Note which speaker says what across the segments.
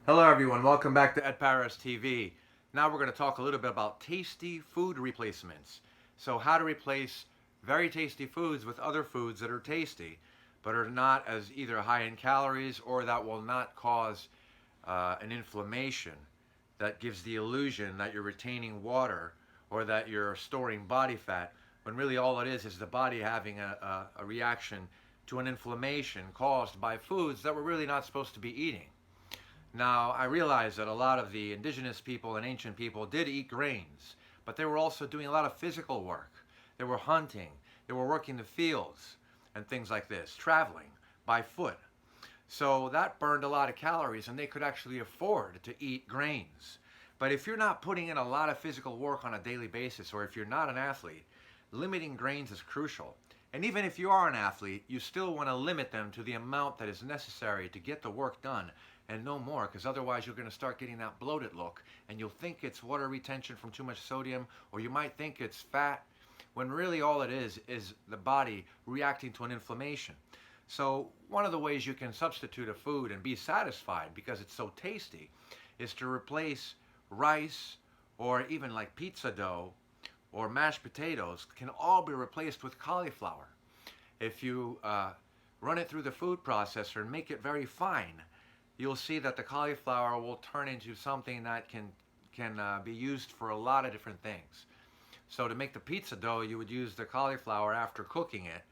Speaker 1: Hello everyone, welcome back to Ed Paris TV. Now we're going to talk a little bit about tasty food replacements. So how to replace very tasty foods with other foods that are tasty but are not as either high in calories or that will not cause an inflammation that gives the illusion that you're retaining water or that you're storing body fat, when really all it is the body having a reaction to an inflammation caused by foods that we're really not supposed to be eating. Now, I realize that a lot of the indigenous people and ancient people did eat grains, but they were also doing a lot of physical work. They were hunting, they were working the fields and things like this, traveling by foot. So that burned a lot of calories and they could actually afford to eat grains. But if you're not putting in a lot of physical work on a daily basis, or if you're not an athlete, limiting grains is crucial. And even if you are an athlete, you still want to limit them to the amount that is necessary to get the work done and no more, because otherwise you're going to start getting that bloated look and you'll think it's water retention from too much sodium, or you might think it's fat, when really all it is the body reacting to an inflammation. So one of the ways you can substitute a food and be satisfied because it's so tasty is to replace rice, or even like pizza dough or mashed potatoes can all be replaced with cauliflower. If you run it through the food processor and make it very fine, you'll see that the cauliflower will turn into something that can be used for a lot of different things. So to make the pizza dough, you would use the cauliflower after cooking it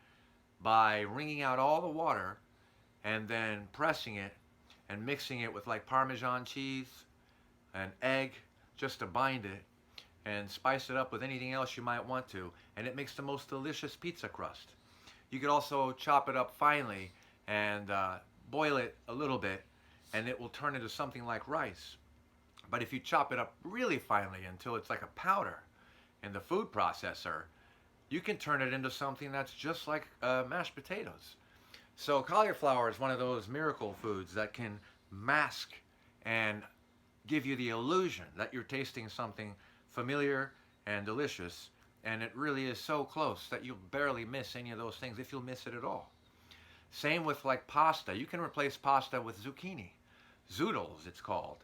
Speaker 1: by wringing out all the water and then pressing it and mixing it with like Parmesan cheese and egg just to bind it, and spice it up with anything else you might want to, and it makes the most delicious pizza crust. You could also chop it up finely and boil it a little bit, and it will turn into something like rice. But if you chop it up really finely until it's like a powder in the food processor, you can turn it into something that's just like mashed potatoes. So cauliflower is one of those miracle foods that can mask and give you the illusion that you're tasting something familiar and delicious, and it really is so close that you'll barely miss any of those things, if you'll miss it at all. Same with like pasta. You can replace pasta with zucchini. Zoodles, it's called.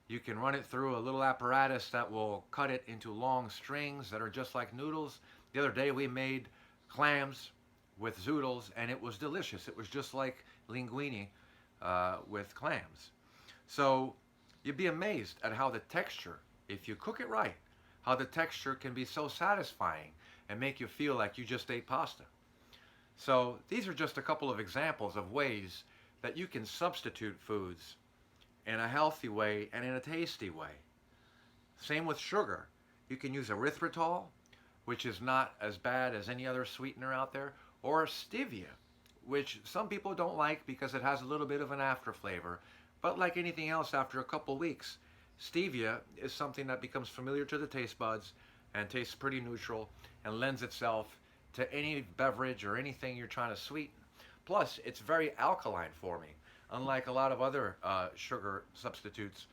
Speaker 1: You can run it through a little apparatus that will cut it into long strings that are just like noodles. The other day we made clams with zoodles, and it was delicious. It was just like linguine with clams. So you'd be amazed at how the texture, if you cook it right, how the texture can be so satisfying and make you feel like you just ate pasta. So these are just a couple of examples of ways that you can substitute foods in a healthy way and in a tasty way. Same with sugar. You can use erythritol, which is not as bad as any other sweetener out there, or stevia, which some people don't like because it has a little bit of an after flavor. But like anything else, after a couple weeks, stevia is something that becomes familiar to the taste buds and tastes pretty neutral and lends itself to any beverage or anything you're trying to sweeten. Plus, it's very alkaline forming. Unlike a lot of other sugar substitutes,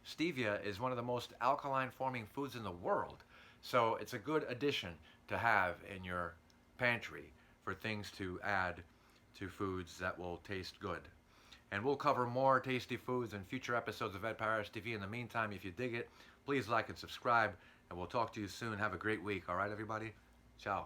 Speaker 1: stevia is one of the most alkaline forming foods in the world. So it's a good addition to have in your pantry for things to add to foods that will taste good. And we'll cover more tasty foods in future episodes of Ed Paris TV. In the meantime, if you dig it, please like and subscribe, and we'll talk to you soon. Have a great week. All right, everybody? Ciao.